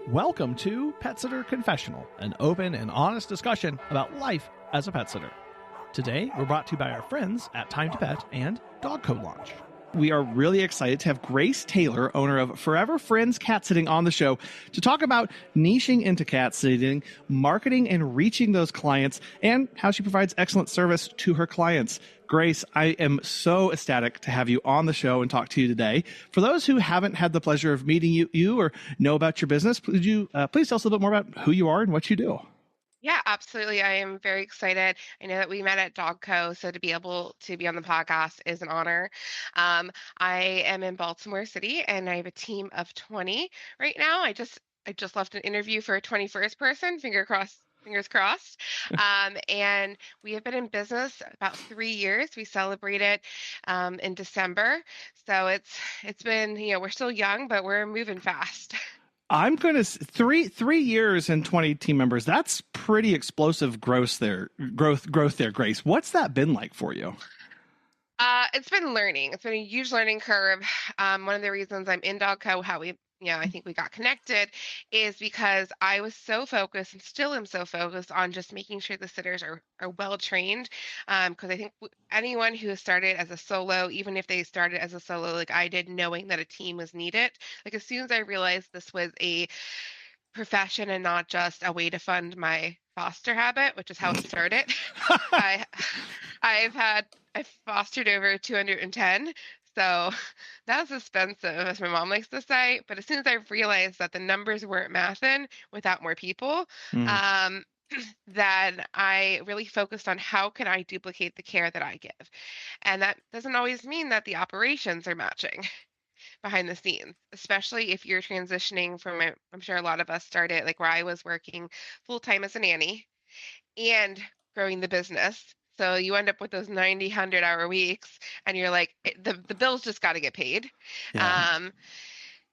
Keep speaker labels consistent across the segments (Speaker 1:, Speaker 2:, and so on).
Speaker 1: Welcome to Pet Sitter Confessional, an open and honest discussion about life as a pet sitter. Today, we're brought to you by our friends at Time to Pet and Dog Co. Launch. We are really excited to have Grace Taylor, owner of Furever Friends Cat Sitting, on the show to talk about niching into cat sitting, marketing and reaching those clients, and how she provides excellent service to her clients. Grace, I am so ecstatic to have you on the show and talk to you today. For those who haven't had the pleasure of meeting you or know about your business, would you please tell us a little bit more about who you are and what you do?
Speaker 2: Yeah, absolutely. I am very excited. I know that we met at Dog Co, so to be able to be on the podcast is an honor. I am in Baltimore City, and I have a team of 20 right now. I just left an interview for a 21st person. Fingers crossed. And we have been in business about 3 years. We celebrated in December, so it's been we're still young, but we're moving fast.
Speaker 1: I'm going to 3 years and 20 team members. That's pretty explosive growth there, Grace. What's that been like for you?
Speaker 2: It's been learning. It's been a huge learning curve. One of the reasons I'm in Dogco, I think we got connected is because I was so focused and still am so focused on just making sure the sitters are well trained. Because I think anyone who has started as a solo, even if they started as a solo like I did, knowing that a team was needed, like as soon as I realized this was a profession and not just a way to fund my foster habit, which is how it started. I I've fostered over 210. So that's expensive, as my mom likes to say. But as soon as I realized that the numbers weren't mathing without more people,
Speaker 1: Mm.
Speaker 2: um, then I really focused on how can I duplicate the care that I give. And that doesn't always mean that the operations are matching behind the scenes, especially if you're transitioning from, I'm sure a lot of us started like where I was working full time as a nanny and growing the business. So you end up with those 90, 100-hour weeks, and you're like, the bills just got to get paid.
Speaker 1: Yeah.
Speaker 2: Um,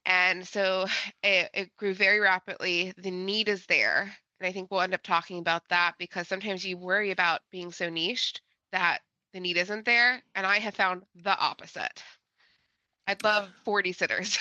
Speaker 2: and so it grew very rapidly. The need is there. And I think we'll end up talking about that because sometimes you worry about being so niched that the need isn't there. And I have found the opposite. I'd love 40 sitters.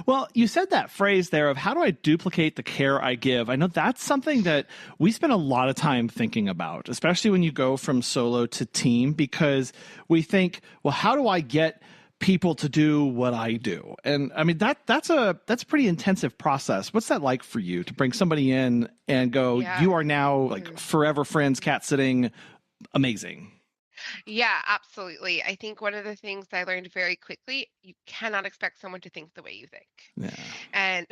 Speaker 1: Well, you said that phrase there of how do I duplicate the care I give? I know that's something that we spend a lot of time thinking about, especially when you go from solo to team, because we think, well, how do I get people to do what I do? And I mean, that's a pretty intensive process. What's that like for you to bring somebody in and go,
Speaker 2: Yeah.
Speaker 1: you are now like
Speaker 2: Mhm.
Speaker 1: forever friends, cat sitting, amazing.
Speaker 2: Yeah, absolutely. I think one of the things I learned very quickly, you cannot expect someone to think the way you think.
Speaker 1: Yeah.
Speaker 2: And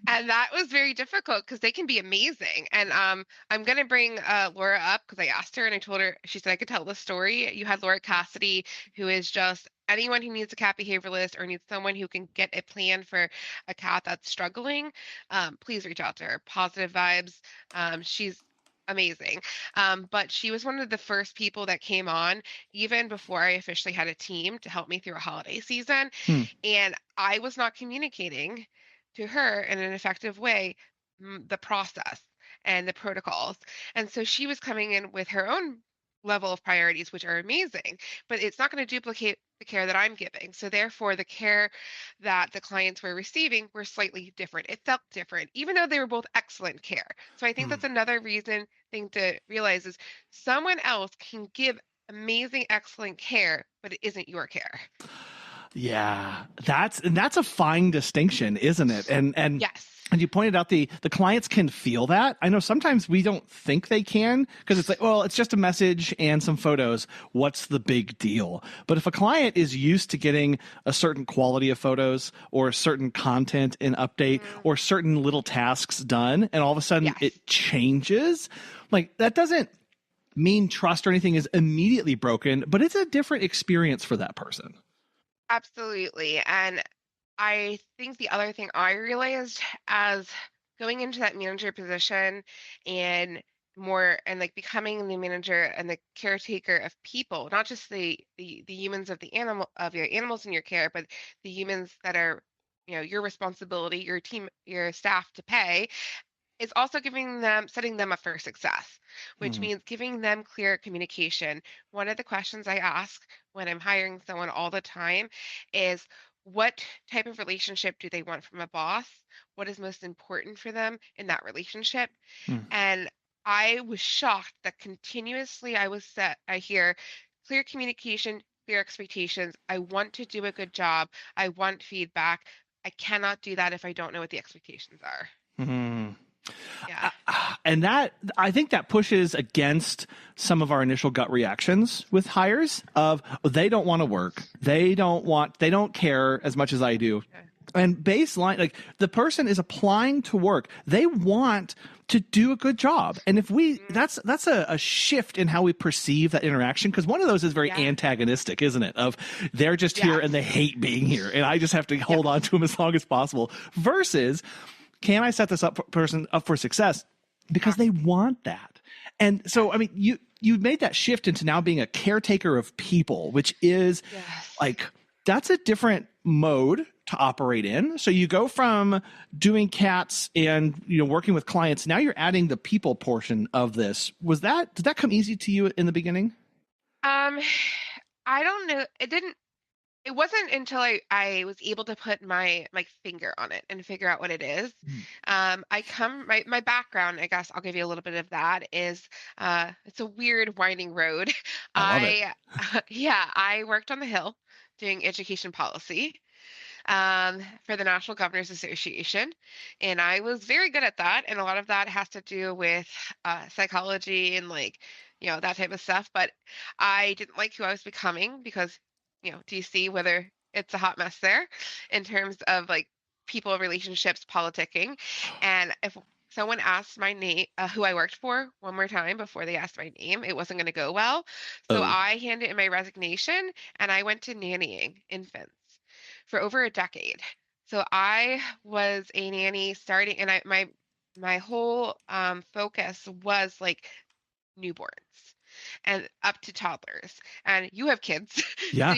Speaker 2: and that was very difficult because they can be amazing. And I'm gonna bring Laura up because I asked her and I told her, she said I could tell the story. You had Laura Cassidy, who is just anyone who needs a cat behavioralist or needs someone who can get a plan for a cat that's struggling, please reach out to her. Positive vibes. She's amazing. But she was one of the first people that came on even before I officially had a team to help me through a holiday season.
Speaker 1: Hmm.
Speaker 2: And I was not communicating to her in an effective way the process and the protocols. And so she was coming in with her own level of priorities, which are amazing, but it's not going to duplicate the care that I'm giving. So therefore, the care that the clients were receiving were slightly different. It felt different, even though they were both excellent care. So I think
Speaker 1: Hmm.
Speaker 2: that's another reason thing to realize is someone else can give amazing, excellent care, but it isn't your care.
Speaker 1: Yeah, that's a fine distinction, isn't it?
Speaker 2: Yes.
Speaker 1: And you pointed out the clients can feel that. I know sometimes we don't think they can because it's like, well, it's just a message and some photos. What's the big deal? But if a client is used to getting a certain quality of photos or certain content in update
Speaker 2: Mm,
Speaker 1: or certain little tasks done, and all of a sudden
Speaker 2: yes.
Speaker 1: it changes, like that doesn't mean trust or anything is immediately broken, but it's a different experience for that person.
Speaker 2: Absolutely. And I think the other thing I realized as going into that manager position and more and like becoming the manager and the caretaker of people, not just the humans of the animal of your animals in your care, but the humans that are, your responsibility, your team, your staff to pay, is also setting them up for success, which
Speaker 1: Mm.
Speaker 2: means giving them clear communication. One of the questions I ask when I'm hiring someone all the time is, what type of relationship do they want from a boss? What is most important for them in that relationship?
Speaker 1: Hmm.
Speaker 2: And I was shocked that continuously I hear clear communication, clear expectations. I want to do a good job. I want feedback. I cannot do that if I don't know what the expectations are.
Speaker 1: Hmm.
Speaker 2: Yeah.
Speaker 1: And that, I think that pushes against some of our initial gut reactions with hires of they don't want to work. They don't care as much as I do.
Speaker 2: Yeah.
Speaker 1: And baseline, like the person is applying to work. They want to do a good job. And if we,
Speaker 2: Mhm.
Speaker 1: that's a shift in how we perceive that interaction. Cause one of those is very
Speaker 2: Yeah.
Speaker 1: antagonistic, isn't it? Of they're just here and
Speaker 2: Yes.
Speaker 1: they hate being here. And I just have to
Speaker 2: Yes.
Speaker 1: hold on to them as long as possible versus can I set this person up for success because
Speaker 2: Yeah.
Speaker 1: they want that. And so,
Speaker 2: Yes.
Speaker 1: I mean, you made that shift into now being a caretaker of people, which is
Speaker 2: Yes.
Speaker 1: like that's a different mode to operate in. So you go from doing cats and working with clients, now you're adding the people portion of this. Did that come easy to you in the beginning?
Speaker 2: Um, I don't know. It wasn't until I was able to put my finger on it and figure out what it is. My background, I guess I'll give you a little bit of that, is it's a weird winding road.
Speaker 1: I love it.
Speaker 2: I yeah, I worked on the Hill doing education policy for the National Governors Association. And I was very good at that. And a lot of that has to do with psychology and that type of stuff. But I didn't like who I was becoming because, do you see whether it's a hot mess there in terms of like people, relationships, politicking? And if someone asked my name, who I worked for one more time before they asked my name, it wasn't going to go well. So
Speaker 1: Oh,
Speaker 2: I handed in my resignation and I went to nannying infants for over a decade. So I was a nanny starting, and my whole focus was like newborns and up to toddlers. And you have kids, so
Speaker 1: yeah.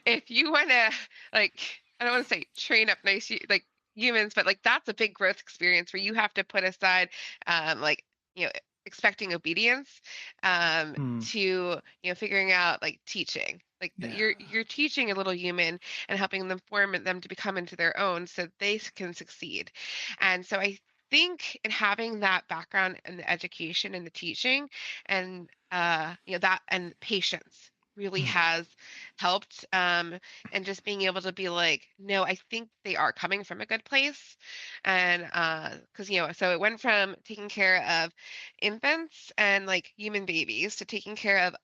Speaker 2: if you want to like, I don't want to say train up nice like humans, but like that's a big growth experience where you have to put aside like you know expecting obedience
Speaker 1: Hmm.
Speaker 2: to figuring out like teaching like
Speaker 1: Yeah.
Speaker 2: you're teaching a little human and helping them form them to become into their own so they can succeed. And so I think in having that background in the education and the teaching and that and patience really
Speaker 1: Hmm.
Speaker 2: has helped, and just being able to be like, no, I think they are coming from a good place. And because so it went from taking care of infants and like human babies to taking care of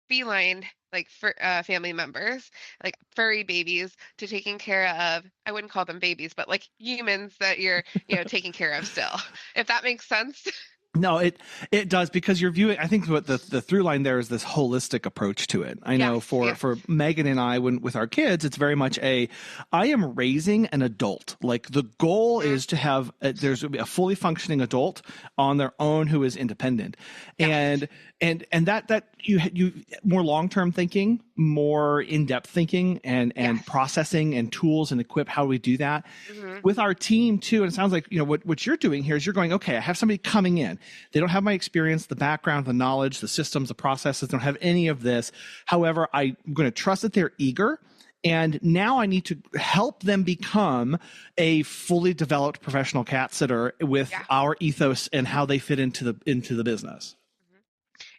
Speaker 2: feline like for family members like furry babies to taking care of, I wouldn't call them babies, but like humans that you're taking care of still, if that makes sense.
Speaker 1: No, it does because you're viewing. I think what the through line there is this holistic approach to it. I know
Speaker 2: Yes,
Speaker 1: for
Speaker 2: yes.
Speaker 1: Megan and I, when with our kids, it's very much I am raising an adult. Like the goal
Speaker 2: Hmm.
Speaker 1: is to have there's a fully functioning adult on their own who is independent,
Speaker 2: Yes.
Speaker 1: and that you more long term thinking, more in depth thinking, and
Speaker 2: Yes.
Speaker 1: processing and tools and equip how we do that
Speaker 2: Hmm.
Speaker 1: with our team too. And it sounds like what you're doing here is you're going, okay, I have somebody coming in, they don't have my experience, the background, the knowledge, the systems, the processes, don't have any of this. However, I'm going to trust that they're eager, and now I need to help them become a fully developed professional cat sitter with
Speaker 2: Yeah.
Speaker 1: our ethos and how they fit into the business.
Speaker 2: Hmm.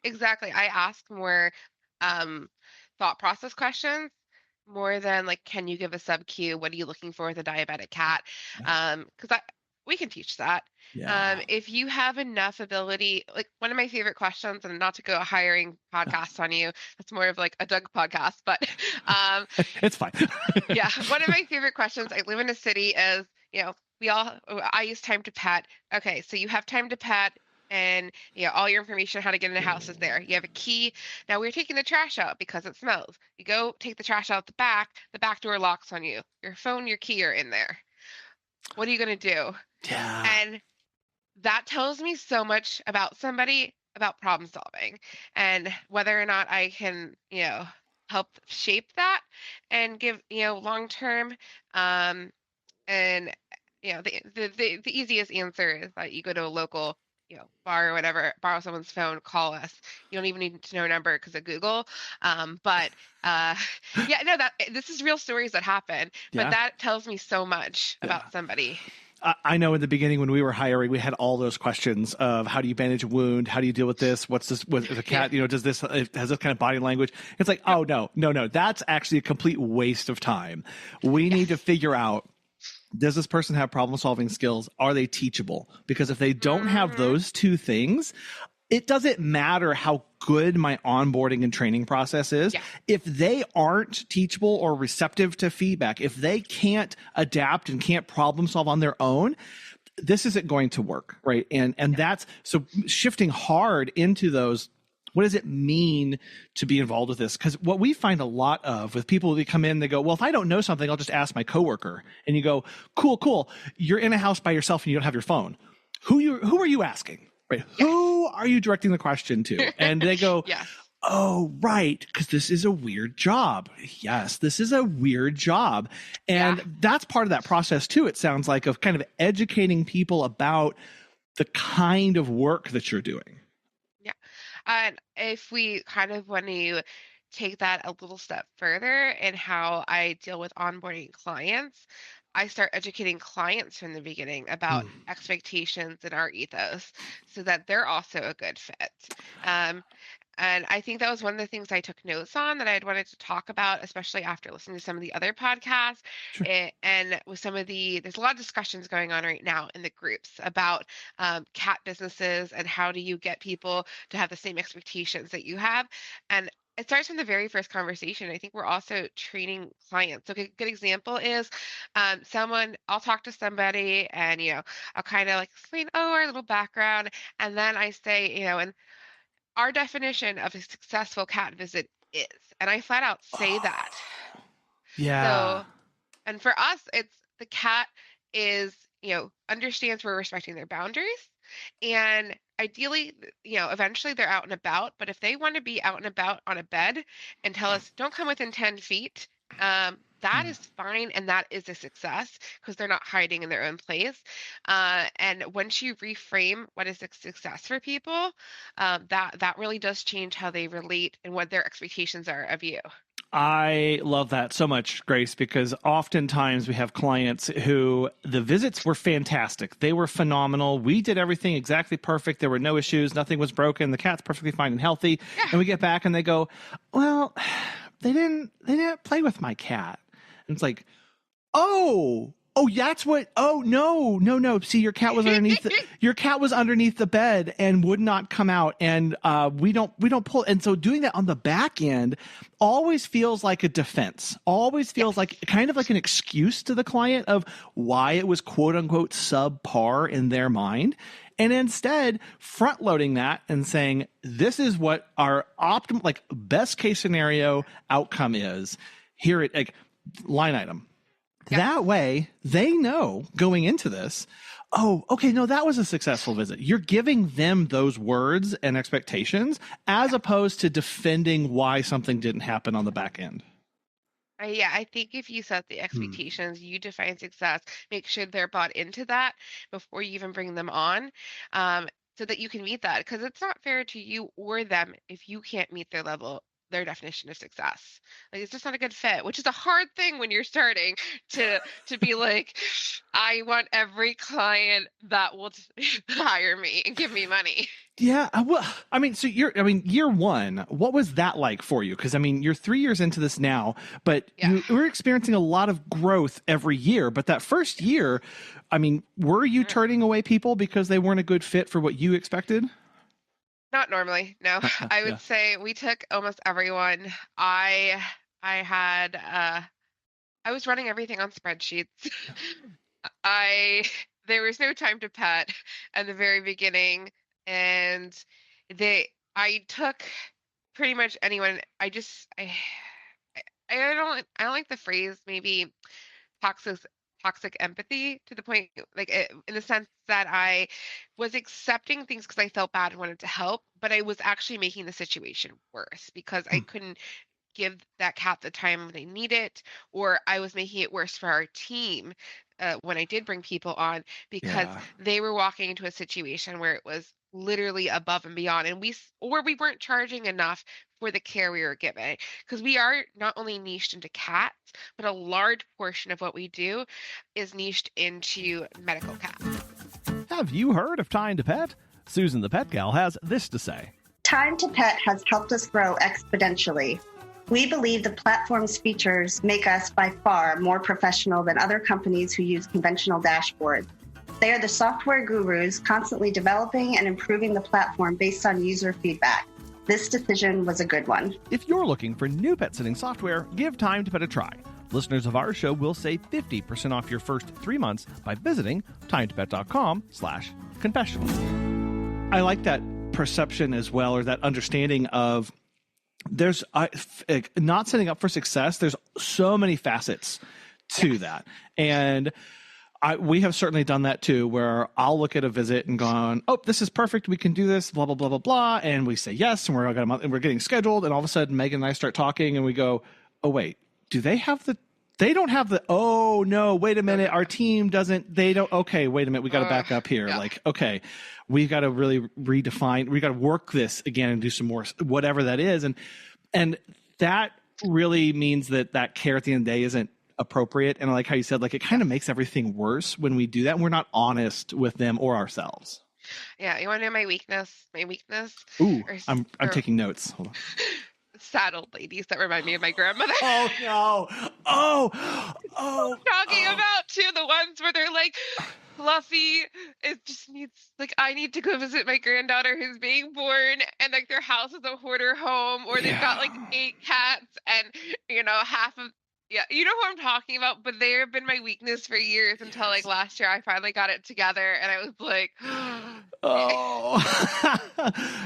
Speaker 2: Exactly. I ask more um thought process questions more than like, can you give a sub Q? What are you looking for with a diabetic cat?
Speaker 1: Yeah.
Speaker 2: Because we can teach that.
Speaker 1: Yeah.
Speaker 2: If you have enough ability, like one of my favorite questions, and not to go a hiring podcast on you, that's more of like a Doug podcast, but um,
Speaker 1: It's fine.
Speaker 2: yeah, one of my favorite questions. I live in a city is, I use time to pet. Okay, so you have time to pet and all your information on how to get in the house is there. You have a key. Now we're taking the trash out because it smells. You go take the trash out the back door locks on you. Your phone, your key are in there. What are you gonna do?
Speaker 1: Yeah.
Speaker 2: And that tells me so much about somebody, about problem solving, and whether or not I can, help shape that and give, long term. Um, and the easiest answer is that you go to a local, borrow someone's phone, call us. You don't even need to know a number because of Google. But yeah, no, that this is real stories that happen, but
Speaker 1: Yeah.
Speaker 2: that tells me so much
Speaker 1: Yeah.
Speaker 2: about somebody.
Speaker 1: I know in the beginning when we were hiring, we had all those questions of how do you bandage a wound? How do you deal with this? What's this with a
Speaker 2: Yeah.
Speaker 1: cat? Does this has this kind of body language? It's like,
Speaker 2: Yep.
Speaker 1: oh, no. That's actually a complete waste of time. We need to
Speaker 2: Yes.
Speaker 1: figure out, does this person have problem solving skills? Are they teachable? Because if they don't have
Speaker 2: Hmm.
Speaker 1: those two things, it doesn't matter how good my onboarding and training process is.
Speaker 2: Yeah.
Speaker 1: If they aren't teachable or receptive to feedback, if they can't adapt and can't problem solve on their own, this isn't going to work, right? And that's so shifting hard into those. What does it mean to be involved with this? Because what we find a lot of with people who come in, they go, well, if I don't know something, I'll just ask my coworker. And you go, cool. You're in a house by yourself and you don't have your phone. Who are you asking? Right?
Speaker 2: Yes.
Speaker 1: Who are you directing the question to? And they go,
Speaker 2: Yes.
Speaker 1: oh, right, because this is a weird job. Yes, this is a weird job. And
Speaker 2: Yeah.
Speaker 1: that's part of that process too, it sounds like, of kind of educating people about the kind of work that you're doing.
Speaker 2: Yeah. And if we kind of want to take that a little step further in how I deal with onboarding clients, I start educating clients from the beginning about
Speaker 1: Mm.
Speaker 2: expectations and our ethos so that they're also a good fit. Um, and I think that was one of the things I took notes on that I'd wanted to talk about, especially after listening to some of the other podcasts.
Speaker 1: Sure.
Speaker 2: And with there's a lot of discussions going on right now in the groups about cat businesses and how do you get people to have the same expectations that you have. And it starts from the very first conversation. I think we're also training clients. So a good example is I'll talk to somebody and, I'll kind of like explain, oh, our little background. And then I say, and our definition of a successful cat visit is, and I flat out say
Speaker 1: Oh,
Speaker 2: that.
Speaker 1: yeah.
Speaker 2: So, and for us, it's the cat is, understands we're respecting their boundaries. And ideally, eventually they're out and about. But if they want to be out and about on a bed and tell us, don't come within 10 feet, that
Speaker 1: Mm.
Speaker 2: is fine. And that is a success because they're not hiding in their own place. And once you reframe what is a success for people, that really does change how they relate and what their expectations are of you.
Speaker 1: I love that so much, Grace, because oftentimes we have clients who the visits were fantastic. They were phenomenal. We did everything exactly perfect. There were no issues. Nothing was broken. The cat's perfectly fine and healthy.
Speaker 2: Yeah.
Speaker 1: And we get back and they go, well, they didn't play with my cat. And it's like, oh, that's what. Oh, no. See, your cat was underneath the bed and would not come out. And we don't pull. And so doing that on the back end always feels like a defense. Always feels
Speaker 2: Yes.
Speaker 1: like kind of like an excuse to the client of why it was quote unquote subpar in their mind. And instead, front loading that and saying, this is what our optimal, like best case scenario outcome is. Here it like line item.
Speaker 2: Yes.
Speaker 1: That way, they know going into this, oh, okay, no, that was a successful visit. You're giving them those words and expectations as opposed to defending why something didn't happen on the back end.
Speaker 2: Yeah, I think if you set the
Speaker 1: Hmm.
Speaker 2: expectations, you define success, make sure they're bought into that before you even bring them on, so that you can meet that. Because it's not fair to you or them if you can't meet their definition of success. Like it's just not a good fit, which is a hard thing when you're starting to be like, I want every client that will hire me and give me money.
Speaker 1: Yeah, well, I mean, so year one, what was that like for you? Because I mean, you're 3 years into this now, but
Speaker 2: Yeah.
Speaker 1: we're experiencing a lot of growth every year. But that first year, I mean, were you
Speaker 2: Mm.
Speaker 1: turning away people because they weren't a good fit for what you expected?
Speaker 2: Not normally, no. I
Speaker 1: Yeah.
Speaker 2: would say we took almost everyone. I had I was running everything on spreadsheets. I there was no time to pet at the very beginning, and I took pretty much anyone. I don't like the phrase maybe toxic toxic empathy to the point like in the sense that I was accepting things because I felt bad and wanted to help, but I was actually making the situation worse because I
Speaker 1: Hmm.
Speaker 2: couldn't give that cat the time they need it, or I was making it worse for our team when I did bring people on, because
Speaker 1: Yeah.
Speaker 2: they were walking into a situation where it was literally above and beyond, and or we weren't charging enough for the care we were giving, because we are not only niched into cats, but a large portion of what we do is niched into medical cats.
Speaker 1: Have you heard of Time to Pet? Susan the Pet Gal has this to say.
Speaker 3: Time to Pet has helped us grow exponentially. We believe the platform's features make us by far more professional than other companies who use conventional dashboards. They are the software gurus constantly developing and improving the platform based on user feedback. This decision was a good one.
Speaker 1: If you're looking for new pet sitting software, give Time to Pet a try. Listeners of our show will save 50% off your first 3 months by visiting timetopet.com/confessional. I like that perception as well, or that understanding of there's not setting up for success. There's so many facets to that. And we have certainly done that too, where I'll look at a visit and gone, oh, this is perfect. We can do this, blah, blah, blah, blah, blah. And we say yes, and we're getting scheduled. And all of a sudden, Megan and I start talking and we go, oh, wait, they don't have the, oh, no, wait a minute. Our team doesn't, okay, wait a minute. We got to back up here.
Speaker 2: Yeah.
Speaker 1: Like, okay, we got to really redefine, we got to work this again and do some more, whatever that is. And that really means that care at the end of the day isn't appropriate. And I like how you said, like, it kind of makes everything worse when we do that and we're not honest with them or ourselves.
Speaker 2: Yeah, you want to know my weakness?
Speaker 1: Ooh, I'm taking notes. Hold on.
Speaker 2: Saddle ladies that remind me of my grandmother.
Speaker 1: Oh no! Oh.
Speaker 2: Talking about too, the ones where they're like, Fluffy, it just needs, like, I need to go visit my granddaughter who's being born, and like their house is a hoarder home, or they've got like 8 cats, and half of. Yeah, you know who I'm talking about, but they have been my weakness for years until like last year I finally got it together and I was like,
Speaker 1: oh.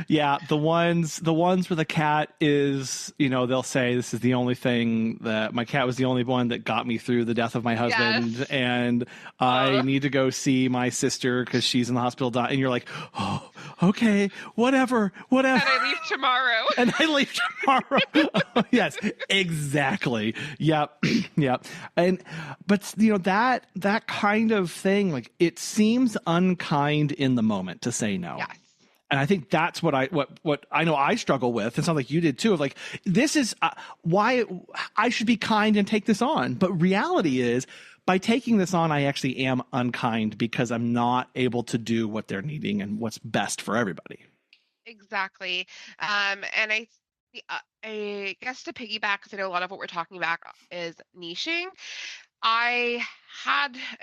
Speaker 1: Yeah, the ones where the cat is, they'll say this is the only thing that my cat was the only one that got me through the death of my husband, and I need to go see my sister because she's in the hospital dying. And you're like, oh, okay, whatever. And
Speaker 2: I leave tomorrow.
Speaker 1: Yes, exactly. Yep. Yeah. But that kind of thing, like, it seems unkind in the moment to say no.
Speaker 2: Yes.
Speaker 1: And I think that's what I know I struggle with. It sounds like you did too, of like, this is why I should be kind and take this on. But reality is, by taking this on, I actually am unkind because I'm not able to do what they're needing and what's best for everybody.
Speaker 2: Exactly. And I guess to piggyback, because I know a lot of what we're talking about is niching. I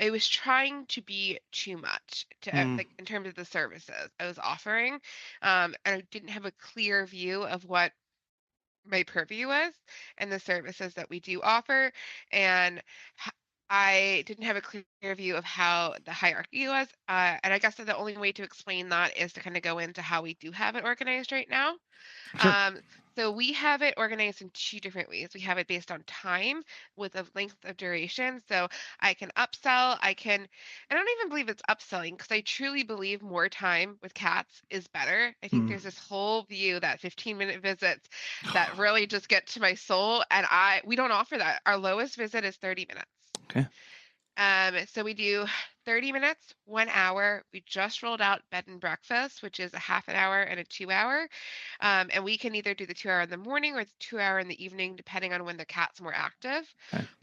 Speaker 2: was trying to be too much like, in terms of the services I was offering. And I didn't have a clear view of what my purview was and the services that we do offer. And I didn't have a clear view of how the hierarchy was. And I guess that the only way to explain that is to kind of go into how we do have it organized right now.
Speaker 1: Sure.
Speaker 2: So we have it organized in 2 different ways. We have it based on time with a length of duration. So I can upsell, I don't even believe it's upselling, because I truly believe more time with cats is better. I think there's this whole view that 15-minute visits that really just get to my soul. And we don't offer that. Our lowest visit is 30 minutes.
Speaker 1: Okay.
Speaker 2: So we do 30 minutes, 1 hour. We just rolled out bed and breakfast, which is a half an hour and a 2-hour. And we can either do the 2-hour in the morning or the 2-hour in the evening, depending on when the cat's more active,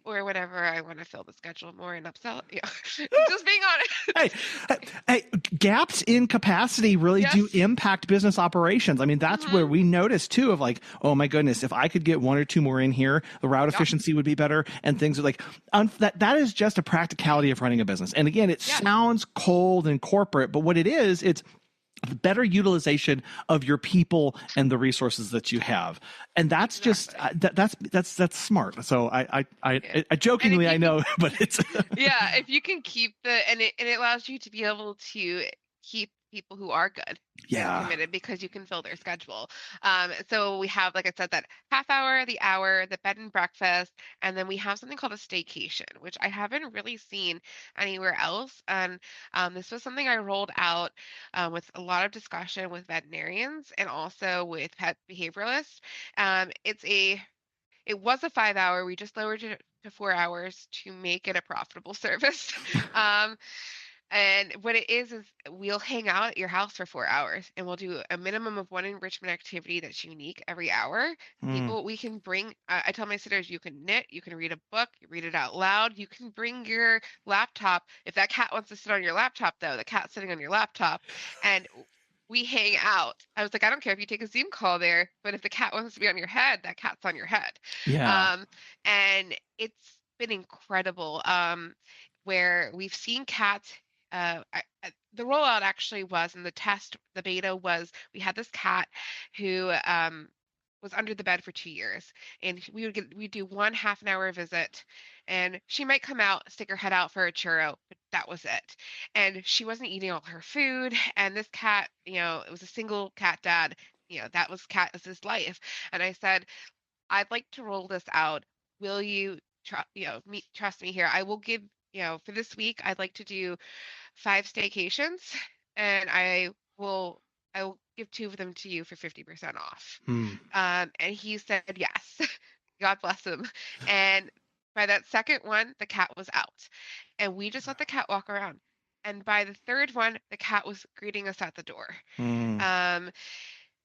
Speaker 2: or whenever I want to fill the schedule more and upsell. Yeah. Just being honest.
Speaker 1: Hey, gaps in capacity really do impact business operations. I mean, that's where we notice too, of like, oh my goodness, if I could get 1 or 2 more in here, the route efficiency would be better, and things are like, that is just a practicality of running a business. And again, it sounds cold and corporate, but what it is, it's the better utilization of your people and the resources that you have. And that's just, that's smart. So I jokingly, I know, but it's,
Speaker 2: if you can keep and it allows you to be able to keep people who are good and committed, because you can fill their schedule. So we have, like I said, that half hour, the hour, the bed and breakfast, and then we have something called a staycation, which I haven't really seen anywhere else. And this was something I rolled out with a lot of discussion with veterinarians and also with pet behavioralists. It was a 5-hour. We just lowered it to 4 hours to make it a profitable service. um, and what it is we'll hang out at your house for 4 hours and we'll do a minimum of one enrichment activity that's unique every hour.
Speaker 1: Mm.
Speaker 2: People, we can bring, I tell my sitters, you can knit, you can read a book, you read it out loud, you can bring your laptop. If that cat wants to sit on your laptop, though, the cat's sitting on your laptop and we hang out. I was like, I don't care if you take a Zoom call there, but if the cat wants to be on your head, that cat's on your head.
Speaker 1: Yeah.
Speaker 2: And it's been incredible. Where we've seen cats the rollout actually was in the test, the beta was we had this cat who was under the bed for 2 years, and we'd do one half an hour visit, and she might come out, stick her head out for a churro, but that was it. And she wasn't eating all her food, and this cat, it was a single cat dad, that was cat as his life. And I said, I'd like to roll this out. Will you trust me here? I will give, for this week, I'd like to do 5 staycations, and I will give 2 of them to you for 50% off. And he said yes. God bless him. And by that second one, the cat was out, and we just let the cat walk around. And by the third one, the cat was greeting us at the door. And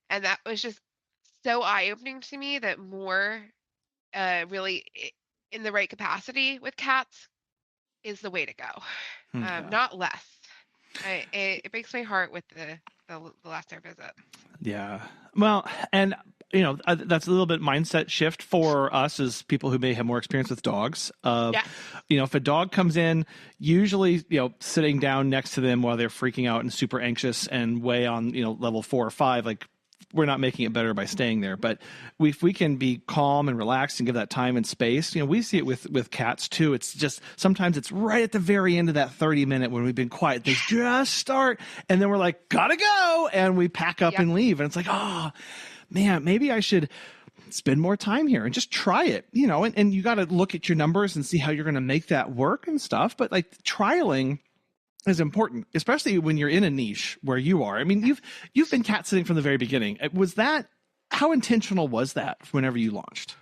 Speaker 2: that was just so eye-opening to me that more really in the right capacity with cats is the way to go. Not less. It breaks my heart with the last air visit.
Speaker 1: Yeah. Well, and that's a little bit mindset shift for us as people who may have more experience with dogs. If a dog comes in, usually, sitting down next to them while they're freaking out and super anxious and way on, level 4 or 5, like, we're not making it better by staying there. But if we can be calm and relaxed and give that time and space, we see it with cats too. It's just, sometimes it's right at the very end of that 30-minute when we've been quiet, they just start, and then we're like, gotta go. And we pack up and leave. And it's like, oh man, maybe I should spend more time here and just try it, and you got to look at your numbers and see how you're going to make that work and stuff. But like, trialing is important, especially when you're in a niche where you are. I mean, you've been cat sitting from the very beginning. How intentional was that whenever you launched?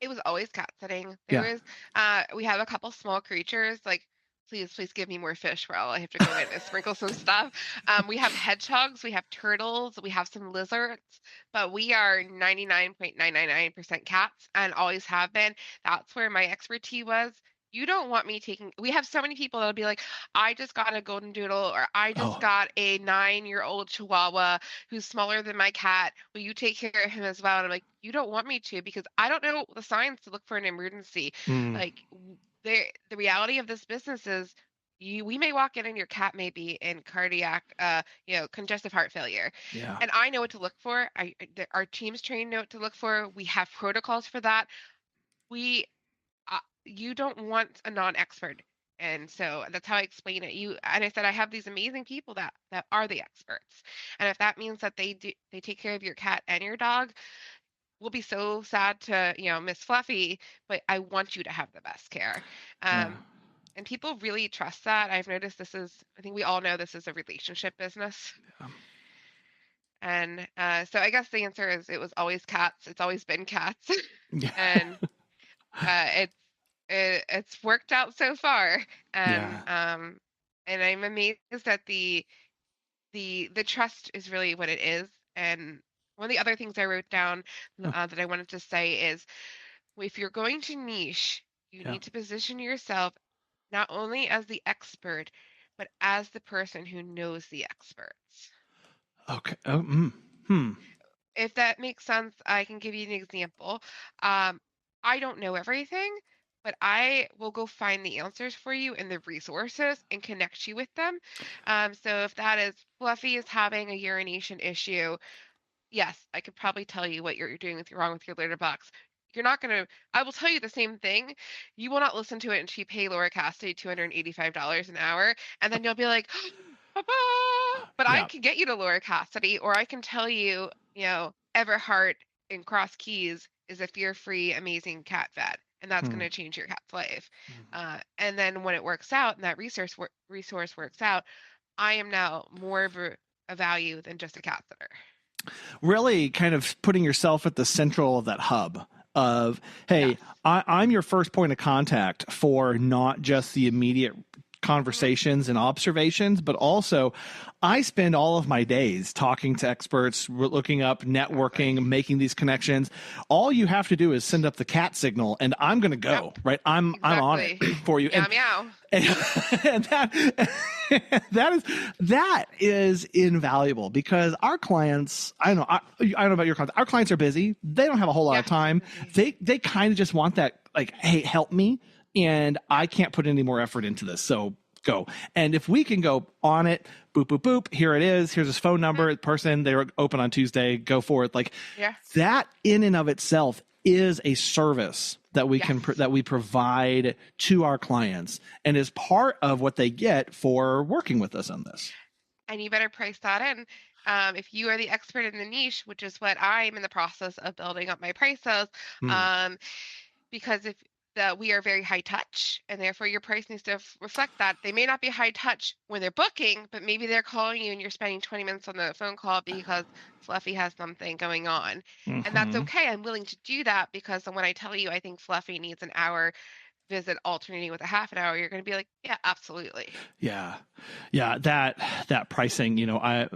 Speaker 2: It was always cat sitting. We have a couple small creatures, like, please give me more fish, where I have to go in and sprinkle some stuff. We have hedgehogs, we have turtles, we have some lizards, but we are 99.999% cats and always have been. That's where my expertise was. You don't want me we have so many people that'll be like, I just got a golden doodle, or I just got a 9-year-old chihuahua who's smaller than my cat. Will you take care of him as well? And I'm like, you don't want me to, because I don't know the signs to look for an emergency. Like, the reality of this business is we may walk in and your cat may be in cardiac, congestive heart failure.
Speaker 1: Yeah.
Speaker 2: And I know what to look for. Our team's trained know what to look for. We have protocols for that. You don't want a non-expert. And so that's how I explain it. And I said, I have these amazing people that are the experts. And if that means that they take care of your cat and your dog, we'll be so sad to, miss Fluffy, but I want you to have the best care. And people really trust that. I've noticed I think we all know this is a relationship business. And so I guess the answer is it was always cats. It's always been cats. And it's worked out so far. And and I'm amazed that the trust is really what it is. And one of the other things I wrote down that I wanted to say is, if you're going to niche, you need to position yourself not only as the expert, but as the person who knows the experts.
Speaker 1: Okay.
Speaker 2: If that makes sense, I can give you an example. I don't know everything, but I will go find the answers for you and the resources and connect you with them. So if that is Fluffy is having a urination issue, yes, I could probably tell you what you're doing wrong with your litter box. You're not going to, I will tell you the same thing. You will not listen to it until you pay Laura Cassidy $285 an hour. And then you'll be like, Papa! But I can get you to Laura Cassidy, or I can tell you, Everhart in Cross Keys is a fear-free, amazing cat vet. And that's going to change your cat's life. And then when it works out and that resource works out, I am now more of a value than just a cat sitter.
Speaker 1: Really kind of putting yourself at the central of that hub of, hey,
Speaker 2: Yes.
Speaker 1: I'm your first point of contact for not just the immediate conversations and observations, but also I spend all of my days talking to experts, looking up, networking,
Speaker 2: Exactly.
Speaker 1: making these connections. All you have to do is send up the cat signal and I'm going to
Speaker 2: Yep.
Speaker 1: go, right? I'm on it
Speaker 2: Exactly.
Speaker 1: for you.
Speaker 2: Meow meow.
Speaker 1: And, and that is invaluable because our clients, I don't know about your clients. Our clients are busy. They don't have a whole lot of
Speaker 2: Yes.
Speaker 1: time.
Speaker 2: Busy.
Speaker 1: They kind of just want that, like, hey, help me. And
Speaker 2: Yeah.
Speaker 1: I can't put any more effort into this. So go. And if we can go on it, boop, boop, boop, here it is. Here's his phone number, person, they were open on Tuesday, go for it. Like
Speaker 2: Yeah.
Speaker 1: that in and of itself is a service that we
Speaker 2: Yes.
Speaker 1: that we provide to our clients and is part of what they get for working with us on this.
Speaker 2: And you better price that in. If you are the expert in the niche, which is what I'm in the process of building up my prices,
Speaker 1: Hmm.
Speaker 2: um, because if we are very high touch, and therefore your price needs to reflect that. They may not be high touch when they're booking, but maybe they're calling you and you're spending 20 minutes on the phone call because Fluffy has something going on. And that's
Speaker 1: Mm-hmm.
Speaker 2: okay. I'm willing to do that because when I tell you I think Fluffy needs an hour visit alternating with a half an hour, you're going to be like, yeah, absolutely.
Speaker 1: Yeah. Yeah. That pricing,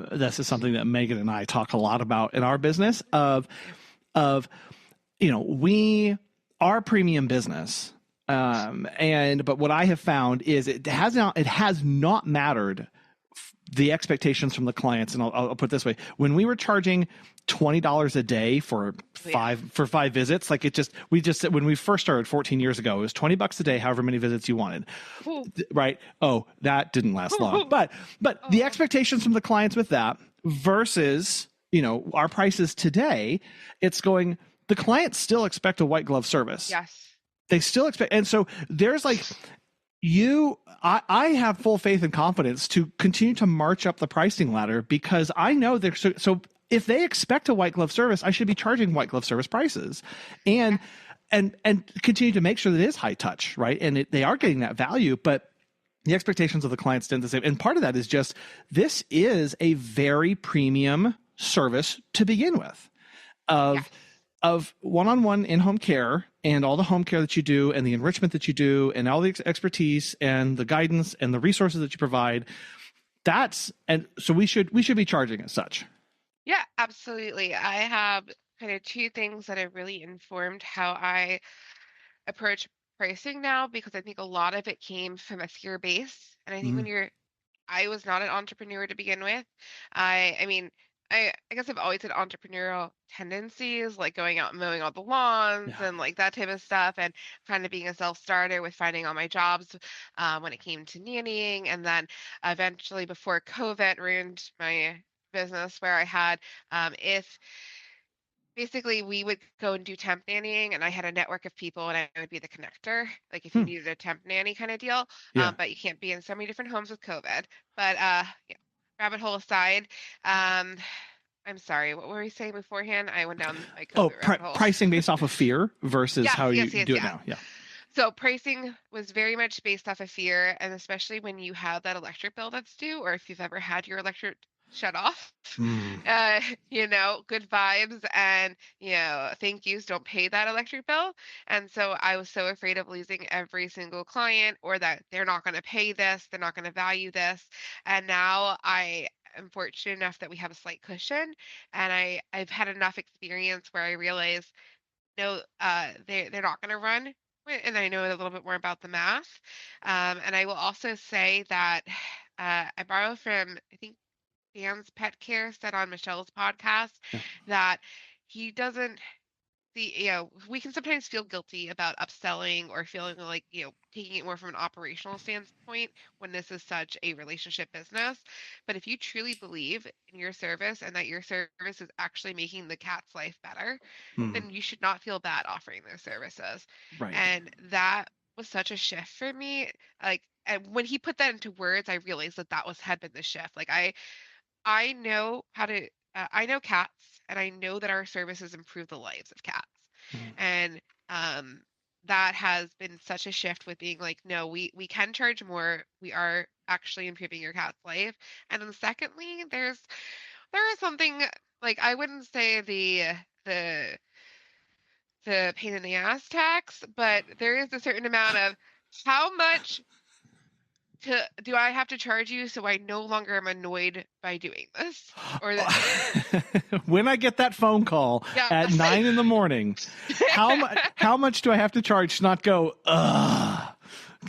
Speaker 1: this is something that Megan and I talk a lot about in our business of, we are a premium business. But what I have found is it has not mattered the expectations from the clients. And I'll put it this way: when we were charging $20 a day for
Speaker 2: Yeah.
Speaker 1: five visits, like we just said when we first started 14 years ago, it was $20 a day, however many visits you wanted.
Speaker 2: Ooh.
Speaker 1: Right? Oh, that didn't last long. But the
Speaker 2: Oh,
Speaker 1: expectations from the clients with that versus our prices today, it's going. The clients still expect a white glove service.
Speaker 2: yes.
Speaker 1: They still expect, and so there's like I have full faith and confidence to continue to march up the pricing ladder because I know they're so if they expect a white glove service, I should be charging white glove service prices and and continue to make sure that it is high touch, right? And they are getting that value, but the expectations of the clients tend the same. And part of that is just this is a very premium service to begin with
Speaker 2: Yes.
Speaker 1: of one-on-one in-home care and all the home care that you do and the enrichment that you do and all the expertise and the guidance and the resources that you provide. And so we should be charging as such.
Speaker 2: Yeah, absolutely. I have kind of two things that have really informed how I approach pricing now because I think a lot of it came from a fear base. And I think
Speaker 1: Mm,
Speaker 2: I was not an entrepreneur to begin with. I mean, I guess I've always had entrepreneurial tendencies, like going out and mowing all the lawns
Speaker 1: yeah.
Speaker 2: and like that type of stuff, and kind of being a self-starter with finding all my jobs when it came to nannying. And then eventually, before COVID ruined my business, where I had, if basically we would go and do temp nannying and I had a network of people and I would be the connector, like if you
Speaker 1: Hmm.
Speaker 2: needed a temp nanny kind of deal.
Speaker 1: Yeah.
Speaker 2: But you can't be in so many different homes with COVID. But yeah, rabbit hole aside, I'm sorry, what were we saying beforehand? I went down my
Speaker 1: Oh,
Speaker 2: COVID rabbit hole.
Speaker 1: pricing based off of fear versus
Speaker 2: Yes,
Speaker 1: how you
Speaker 2: yes, yes,
Speaker 1: do it
Speaker 2: yeah.
Speaker 1: now. Yeah.
Speaker 2: So pricing was very much based off of fear, and especially when you have that electric bill that's due, or if you've ever had your electric shut off,
Speaker 1: Mm,
Speaker 2: uh, good vibes and thank yous don't pay that electric bill. And so I was so afraid of losing every single client, or that they're not going to pay this, they're not going to value this. And now I am fortunate enough that we have a slight cushion, and I've had enough experience where I realize no, they're not going to run. And I know a little bit more about the math. And I will also say that I borrow from, I think, Dan's Pet Care said on Michelle's podcast
Speaker 1: yeah.
Speaker 2: that he doesn't see, we can sometimes feel guilty about upselling or feeling like, taking it more from an operational standpoint when this is such a relationship business. But if you truly believe in your service and that your service is actually making the cat's life better,
Speaker 1: Mm,
Speaker 2: then you should not feel bad offering those services.
Speaker 1: right.
Speaker 2: And that was such a shift for me. Like, and when he put that into words, I realized that had been the shift. Like I know how to I know cats, and I know that our services improve the lives of cats.
Speaker 1: Mm,
Speaker 2: And um that has been such a shift with being like, no, we can charge more. We are actually improving your cat's life. And then secondly, there is something, like, I wouldn't say the the pain in the ass tax, but there is a certain amount of how much do I have to charge you so I no longer am annoyed by doing this? Or
Speaker 1: when I get that phone call
Speaker 2: yeah.
Speaker 1: at 9 a.m, how much do I have to charge to not go, ugh?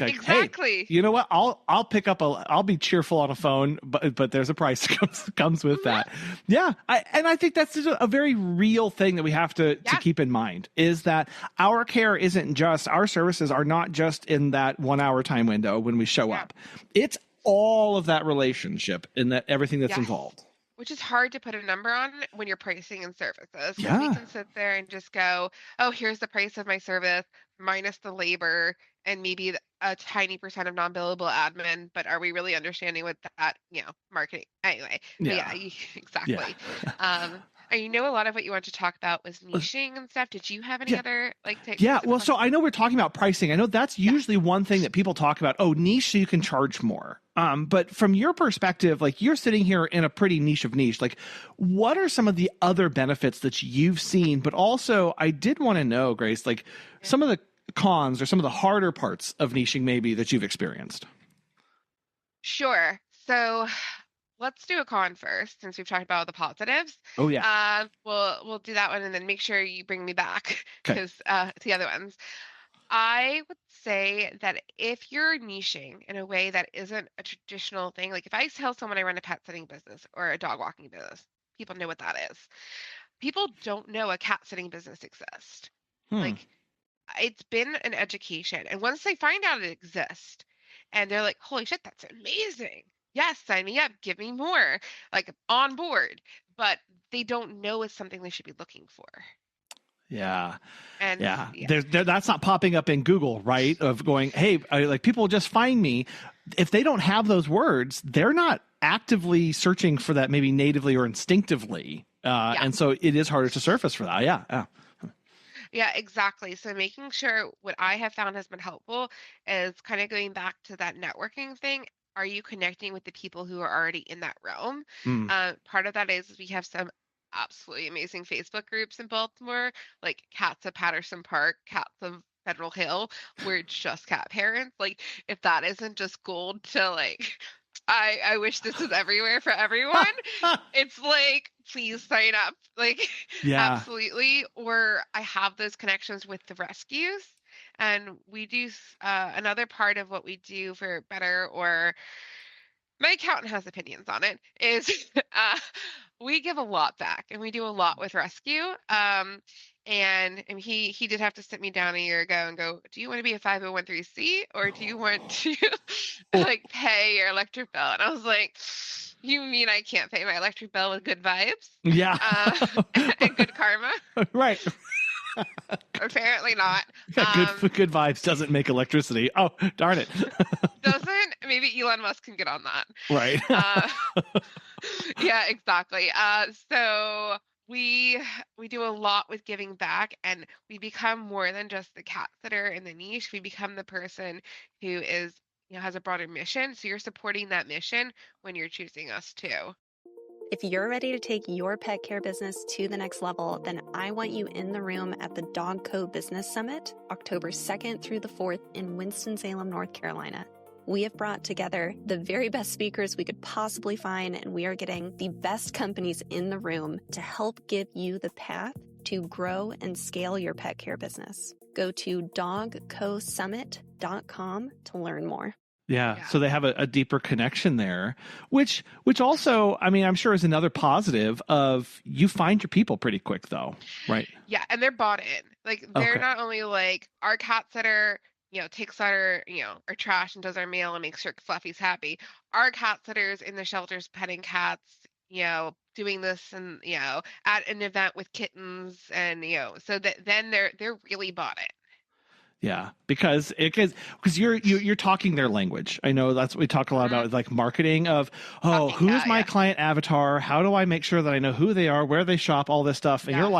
Speaker 1: Like,
Speaker 2: exactly.
Speaker 1: Hey, you know what? I'll pick up I'll be cheerful on a phone, but there's a price comes with that. Yeah. I think that's just a very real thing that we have to keep in mind, is that our care isn't just, our services are not just in that 1 hour time window when we show up. It's all of that relationship and that everything that's involved.
Speaker 2: Which is hard to put a number on when you're pricing and services.
Speaker 1: Yeah.
Speaker 2: We can sit there and just go, oh, here's the price of my service minus the labor and maybe a tiny percent of non-billable admin, but are we really understanding what that, marketing anyway? Yeah, exactly.
Speaker 1: Yeah.
Speaker 2: And a lot of what you want to talk about was niching and stuff. Did you have any other takes?
Speaker 1: Yeah, well, so I know we're talking about pricing. I know that's usually one thing that people talk about. Oh, niche, so you can charge more. But from your perspective, you're sitting here in a pretty niche of niche. What are some of the other benefits that you've seen? But also, I did want to know, Grace, some of the cons or some of the harder parts of niching maybe that you've experienced.
Speaker 2: Sure. So let's do a con first, since we've talked about the positives.
Speaker 1: Oh yeah.
Speaker 2: We'll do that one, and then make sure you bring me back because the other ones. I would say that if you're niching in a way that isn't a traditional thing, like if I tell someone I run a pet sitting business or a dog walking business, people know what that is. People don't know a cat sitting business exists. It's been an education, and once they find out it exists, and they're like, "Holy shit, that's amazing! Yes, sign me up, give me more, on board." But they don't know it's something they should be looking for.
Speaker 1: Yeah. And that's not popping up in Google, right? Of going, hey, people just find me. If they don't have those words, they're not actively searching for that, maybe natively or instinctively. And so it is harder to surface for that. Yeah.
Speaker 2: Yeah, exactly. So making sure, what I have found has been helpful is kind of going back to that networking thing. Are you connecting with the people who are already in that realm? Part of that is we have some absolutely amazing Facebook groups in Baltimore, like Cats of Patterson Park, Cats of Federal Hill. We're just cat parents. If that isn't just gold to I wish this was everywhere for everyone. It's please sign up. Absolutely. Or I have those connections with the rescues. And we do another part of what we do for better, or my accountant has opinions on it, is we give a lot back, and we do a lot with rescue. And he did have to sit me down a year ago and go, do you want to be a 501(c), or do you want to pay your electric bill? And I was like, you mean I can't pay my electric bill with good vibes?
Speaker 1: Yeah.
Speaker 2: And good karma?
Speaker 1: Right.
Speaker 2: Apparently not.
Speaker 1: Good vibes doesn't make electricity. Oh, darn it.
Speaker 2: Doesn't? Maybe Elon Musk can get on that.
Speaker 1: Right.
Speaker 2: Yeah, exactly. So we do a lot with giving back, and we become more than just the cat sitter in the niche. We become the person who is, has a broader mission. So you're supporting that mission when you're choosing us too.
Speaker 4: If you're ready to take your pet care business to the next level, then I want you in the room at the Dog Co Business Summit, October 2nd through the 4th in Winston-Salem, North Carolina. We have brought together the very best speakers we could possibly find, and we are getting the best companies in the room to help give you the path to grow and scale your pet care business. Go to dogcosummit.com to learn more.
Speaker 1: Yeah. So they have a deeper connection there, which also, I'm sure is another positive of you find your people pretty quick though, right?
Speaker 2: Yeah. And they're bought in. They're not only our cat sitter, takes out our trash and does our mail and makes sure Fluffy's happy. Our cat sitters in the shelters petting cats, doing this and, at an event with kittens and, so that then they're really bought in.
Speaker 1: Yeah, because you're talking their language. I know that's what we talk a lot about, marketing of, who's my client avatar? How do I make sure that I know who they are, where they shop, all this stuff? And you're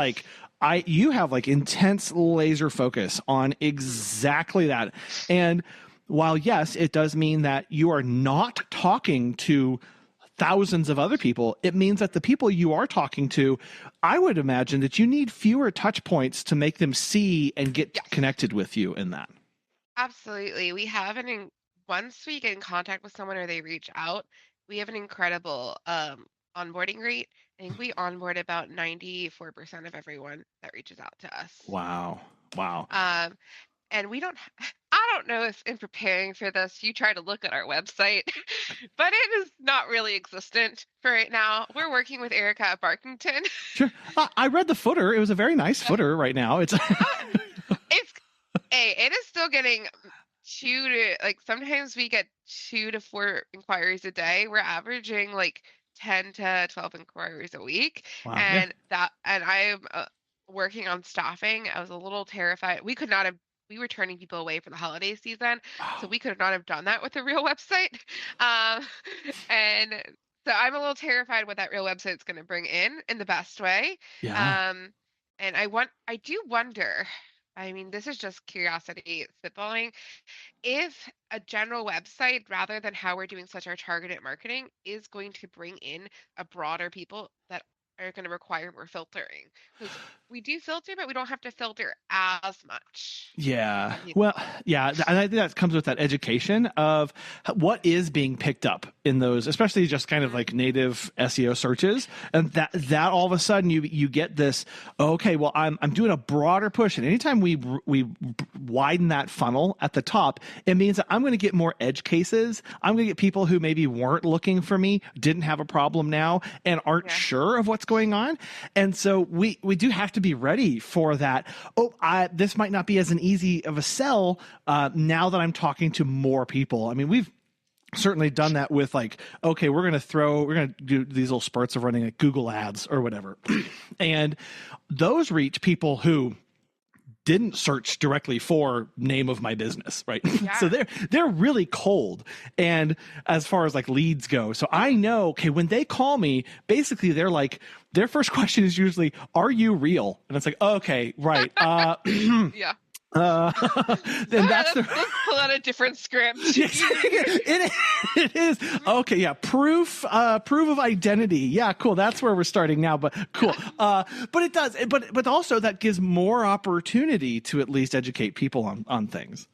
Speaker 1: you have intense laser focus on exactly that. And while yes, it does mean that you are not talking to thousands of other people, it means that the people you are talking to, I would imagine that you need fewer touch points to make them see and get
Speaker 2: Yes,
Speaker 1: connected with you in that.
Speaker 2: absolutely. We have once we get in contact with someone or they reach out, we have an incredible onboarding rate. I think we onboard about 94% of everyone that reaches out to us.
Speaker 1: Wow. Wow.
Speaker 2: Um, and we don't I don't know if in preparing for this you try to look at our website, but it is not really existent for right now. We're working with Erica at Barkington.
Speaker 1: Sure. I read the footer. It was a very nice footer right now. It's
Speaker 2: It's it is still getting sometimes we get 2 to 4 inquiries a day. We're averaging like 10 to 12 inquiries a week.
Speaker 1: wow. Yeah.
Speaker 2: And I'm working on staffing. I was a little terrified. We were turning people away for the holiday season, so
Speaker 1: Wow.
Speaker 2: we could not have done that with a real website. Um, and so I'm a little terrified what that real website is going to bring in the best way.
Speaker 1: Yeah.
Speaker 2: Um, and I do wonder, I mean, this is just curiosity spitballing, if a general website, rather than how we're doing such our targeted marketing, is going to bring in a broader people that are going to require more filtering. Because we do filter, but we don't have to filter as much.
Speaker 1: Yeah.
Speaker 2: Some
Speaker 1: Well,
Speaker 2: people.
Speaker 1: yeah. And I think that comes with that education of what is being picked up in those, especially just kind of
Speaker 2: Mhm.
Speaker 1: like native SEO searches. And that all of a sudden you get this, okay, well, I'm doing a broader push. And anytime we widen that funnel at the top, it means that I'm going to get more edge cases. I'm going to get people who maybe weren't looking for me, didn't have a problem now, and aren't
Speaker 2: Yeah.
Speaker 1: sure of what's going on. And so we do have to be ready for that. Oh, this might not be as an easy of a sell now that I'm talking to more people. I mean, we've certainly done that with like, okay, we're going to do these little spurts of running like Google ads or whatever. And those reach people who didn't search directly for name of my business, right?
Speaker 2: Yeah.
Speaker 1: So they're really cold. And as far as like leads go, so I know, okay, when they call me, basically they're like, their first question is usually, are you real? And it's like, okay, right.
Speaker 2: Yeah.
Speaker 1: Then that's
Speaker 2: Let's pull out a different script.
Speaker 1: it is okay. Yeah, proof of identity. Yeah, cool. That's where we're starting now. But cool. But it does. But also that gives more opportunity to at least educate people on things.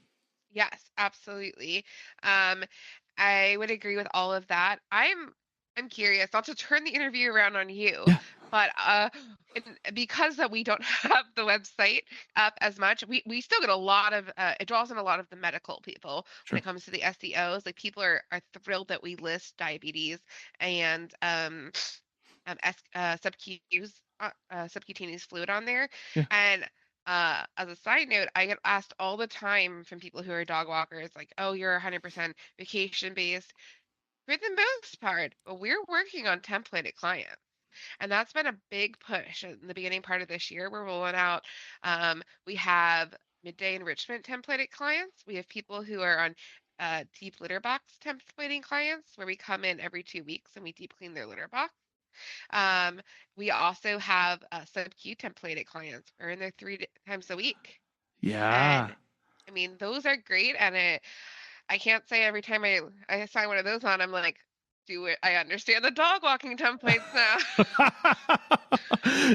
Speaker 2: Yes, absolutely. I would agree with all of that. I'm curious, not to turn the interview around on you,
Speaker 1: Yeah.
Speaker 2: but because that we don't have the website up as much, we still get a lot of it draws in a lot of the medical people when
Speaker 1: Sure.
Speaker 2: it comes to the SEOs. Like people are thrilled that we list diabetes and subQs, subcutaneous fluid on there.
Speaker 1: Yeah.
Speaker 2: And as a side note, I get asked all the time from people who are dog walkers, like, "Oh, you're 100% vacation based." For the most part, but we're working on templated clients. And that's been a big push in the beginning part of this year. We're rolling out, we have midday enrichment templated clients. We have people who are on deep litter box templating clients where we come in every 2 weeks and we deep clean their litter box. Um, we also have sub-Q templated clients. We're in there times a week.
Speaker 1: Yeah.
Speaker 2: And I mean, those are great. And I can't say every time I sign one of those on, I'm like, do it. I understand the dog walking templates now.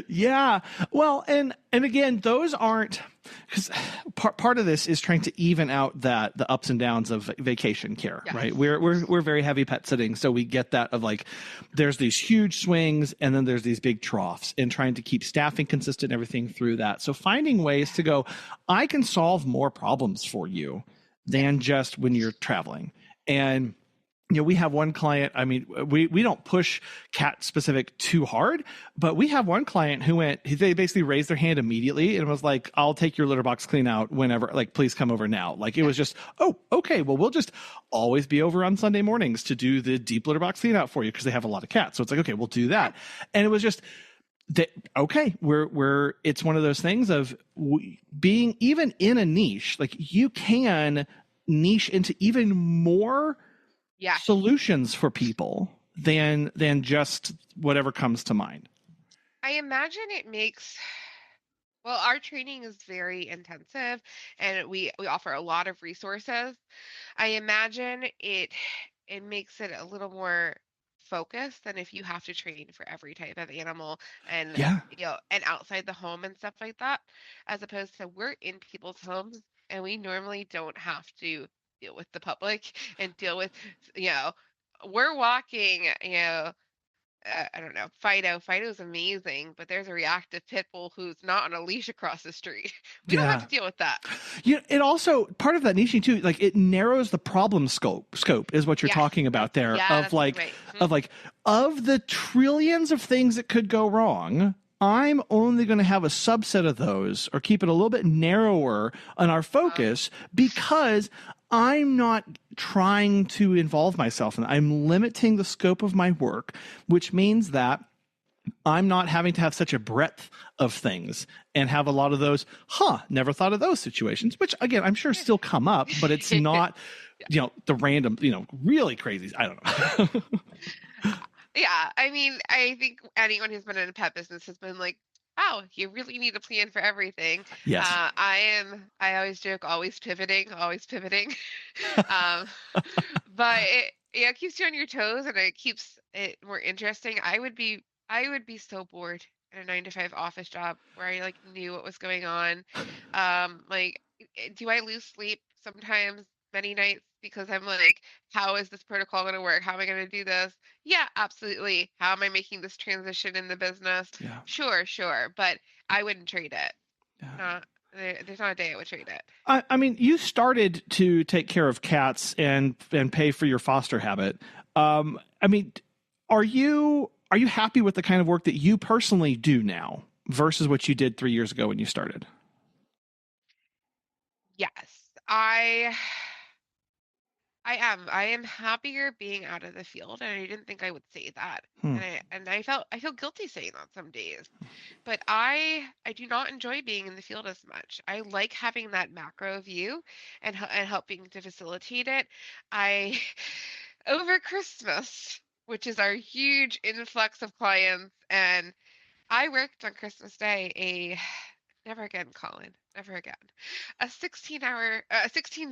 Speaker 1: Yeah. Well, and again, those aren't, because part of this is trying to even out the ups and downs of vacation care,
Speaker 2: Yes.
Speaker 1: right? We're very heavy pet sitting, so we get that of like there's these huge swings and then there's these big troughs, and trying to keep staffing consistent and everything through that. So finding ways to go, I can solve more problems for you than just when you're traveling. And we have one client, I mean, we don't push cat specific too hard, but we have one client who they basically raised their hand immediately and was like, I'll take your litter box clean out whenever, like, please come over now. Like, it was just, oh, okay, well, we'll just always be over on Sunday mornings to do the deep litter box clean out for you, because they have a lot of cats. So it's like, okay, we'll do that. And it was just, okay, it's one of those things of being even in a niche, like you can niche into even more solutions for people than just whatever comes to mind.
Speaker 2: I imagine it makes, well, our training is very intensive and we offer a lot of resources. I imagine it makes it a little more focus than if you have to train for every type of animal and
Speaker 1: Yeah.
Speaker 2: and outside the home and stuff like that, as opposed to we're in people's homes and we normally don't have to deal with the public and deal with you know we're walking I don't know. Fido's amazing, but there's a reactive pit bull who's not on a leash across the street. We don't have
Speaker 1: Yeah.
Speaker 2: to deal with that.
Speaker 1: It also, part of that niching too, like it narrows the problem scope is what you're
Speaker 2: Yes,
Speaker 1: talking about there,
Speaker 2: yeah,
Speaker 1: of
Speaker 2: that's a good
Speaker 1: like,
Speaker 2: way.
Speaker 1: of like, of the trillions of things that could go wrong, I'm only going to have a subset of those, or keep it a little bit narrower on our focus, because I'm not trying to involve myself in it. I'm limiting the scope of my work, which means that I'm not having to have such a breadth of things and have a lot of those, never thought of those situations, which again, I'm sure still come up, but it's not, the random, really crazy. I don't know.
Speaker 2: Yeah, I mean, I think anyone who's been in a pet business has been like, wow, you really need a plan for everything.
Speaker 1: Yes.
Speaker 2: I always joke, always pivoting, always pivoting. um, but it keeps you on your toes and it keeps it more interesting. I would be so bored in a 9 to 5 office job where I like knew what was going on. Like, do I lose sleep sometimes, many nights, because I'm like, how is this protocol going to work? How am I going to do this? Yeah, absolutely. How am I making this transition in the business?
Speaker 1: Yeah.
Speaker 2: Sure, but I wouldn't trade it.
Speaker 1: Yeah.
Speaker 2: Not there's not a day I would trade it.
Speaker 1: I mean, you started to take care of cats and pay for your foster habit. I mean, are you happy with the kind of work that you personally do now versus what you did 3 years ago when you started?
Speaker 2: Yes, I I am happier being out of the field, and I didn't think I would say that.
Speaker 1: Hmm.
Speaker 2: And I feel guilty saying that some days. But I do not enjoy being in the field as much. I like having that macro view and helping to facilitate it. I over Christmas, which is our huge influx of clients, and I worked on Christmas Day never again, Colin, never again. A 16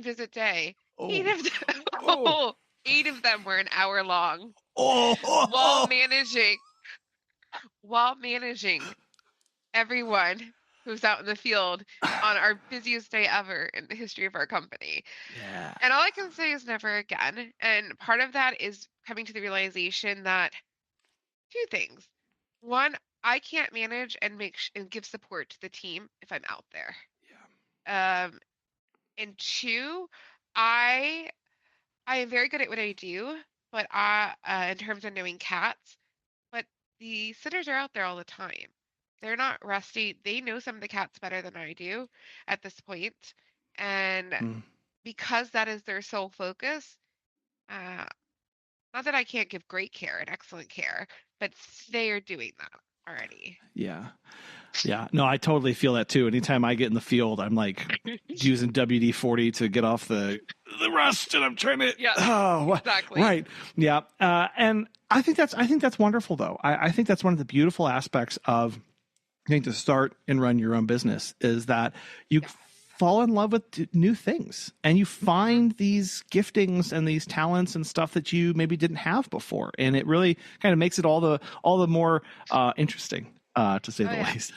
Speaker 2: visit day. Eight
Speaker 1: Oh.
Speaker 2: of them,
Speaker 1: Oh.
Speaker 2: oh, 8 of them were an hour long
Speaker 1: Oh.
Speaker 2: while managing everyone who's out in the field on our busiest day ever in the history of our company.
Speaker 1: Yeah.
Speaker 2: And all I can say is never again. And part of that is coming to the realization that two things. One, I can't manage and and give support to the team if I'm out there. And two, I I am very good at what I do, but in terms of knowing cats, but the sitters are out there all the time. They're not rusty. They know some of the cats better than I do at this point. And
Speaker 1: Hmm.
Speaker 2: because that is their sole focus, uh, not that I can't give great care and excellent care, but they are doing that already.
Speaker 1: Yeah. Yeah. No, I totally feel that too. Anytime I get in the field, I'm like using WD-40 to get off the rust, and I'm trying to.
Speaker 2: Yeah, exactly.
Speaker 1: Right. Yeah. And I think that's wonderful, though. I think that's one of the beautiful aspects of getting to start and run your own business, is that you fall in love with new things and you find these giftings and these talents and stuff that you maybe didn't have before, and it really kind of makes it all the more interesting. To say the least.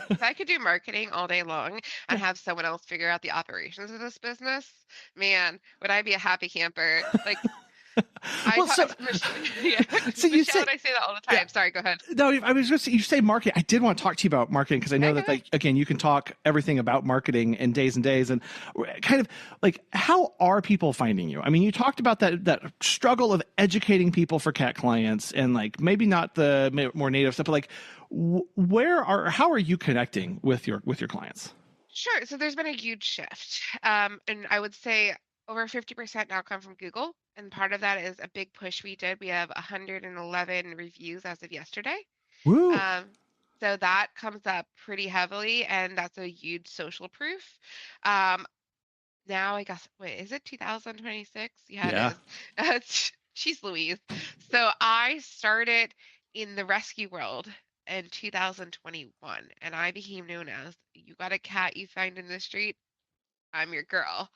Speaker 2: If I could do marketing all day long and have someone else figure out the operations of this business, man, would I be a happy camper? Like,
Speaker 1: Well, so you say,
Speaker 2: Michelle and I say that all the time.
Speaker 1: Yeah.
Speaker 2: Sorry, go ahead.
Speaker 1: No, I was just, you say marketing. I did want to talk to you about marketing, because I know that, like, again, you can talk everything about marketing in days and days, and kind of like, how are people finding you? I mean, you talked about that struggle of educating people for cat clients, and like maybe not the more native stuff, but like, how are you connecting with your clients?
Speaker 2: Sure. So there's been a huge shift. And I would say over 50% now come from Google. And part of that is a big push we did. We have 111 reviews as of yesterday.
Speaker 1: Woo.
Speaker 2: So that comes up pretty heavily, and that's a huge social proof. Now I guess, wait, is it 2026? Yeah, it is. Jeez Louise. So I started in the rescue world in 2021, and I became known as, you got a cat you find in the street, I'm your girl.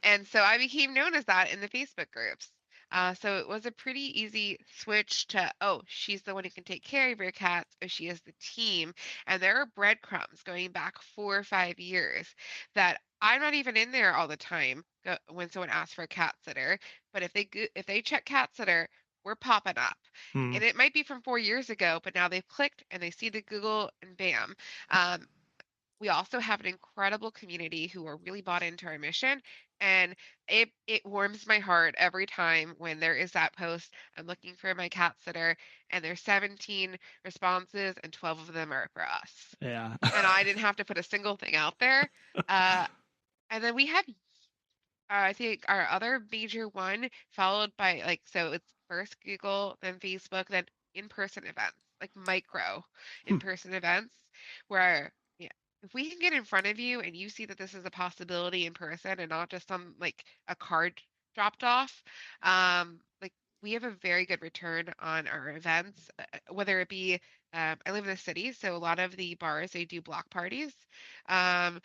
Speaker 2: And so I became known as that in the Facebook groups. So it was a pretty easy switch to, oh, she's the one who can take care of your cats, or she is the team. And there are breadcrumbs going back 4 or 5 years that I'm not even in there all the time when someone asks for a cat sitter. But if they check cat sitter, we're popping up.
Speaker 1: Hmm.
Speaker 2: And it might be from 4 years ago, but now they've clicked and they see the Google and bam. Um, we also have an incredible community who are really bought into our mission, and it warms my heart every time when there is that post, I'm looking for my cat sitter, and there's 17 responses and 12 of them are for us,
Speaker 1: Yeah.
Speaker 2: and I didn't have to put a single thing out there. uh, and then we have I think our other major one, followed by like, so it's first Google, then Facebook, then in-person events, like micro
Speaker 1: Hmm.
Speaker 2: in-person events where, yeah, if we can get in front of you and you see that this is a possibility in person and not just some like a card dropped off, like we have a very good return on our events, whether it be, I live in the city, so a lot of the bars, they do block parties. Um,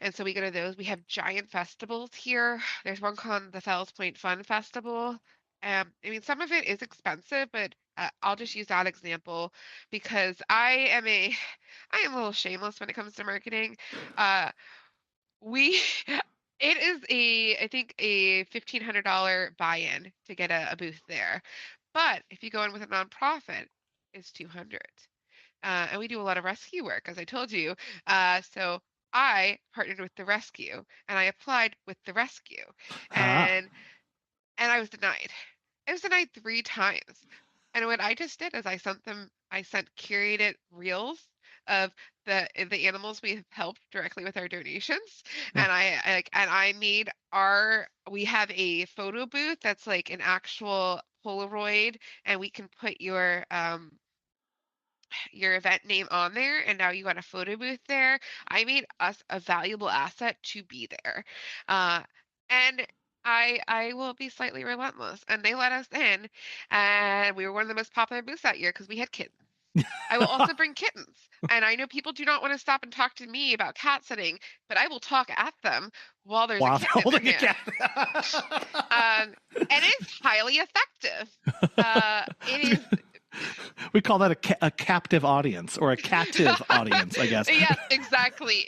Speaker 2: and so we go to those. We have giant festivals here. There's one called the Fells Point Fun Festival. I mean, some of it is expensive, but I'll just use that example because I am a little shameless when it comes to marketing. Uh, we, it is I think a $1,500 buy-in to get a booth there. But if you go in with a nonprofit, it's 200. And we do a lot of rescue work, as I told you. So I partnered with the rescue, and I applied with the rescue,
Speaker 1: Ah.
Speaker 2: and I was denied. I was denied 3 times. And what I just did is I sent curated reels of the animals we have helped directly with our donations,
Speaker 1: Yeah.
Speaker 2: and I made we have a photo booth that's like an actual Polaroid, and we can put your event name on there, and now you got a photo booth there. I made us a valuable asset to be there. Uh, and I will be slightly relentless. And they let us in, and we were one of the most popular booths that year because we had kittens. I will also bring kittens. And I know people do not want to stop and talk to me about cat sitting, but I will talk at them while there's a
Speaker 1: Wow.
Speaker 2: kitten in their
Speaker 1: Holding a
Speaker 2: hand.
Speaker 1: cat.
Speaker 2: And it's highly effective. It is.
Speaker 1: We call that a captive audience or a captive audience, I guess.
Speaker 2: Yes, exactly.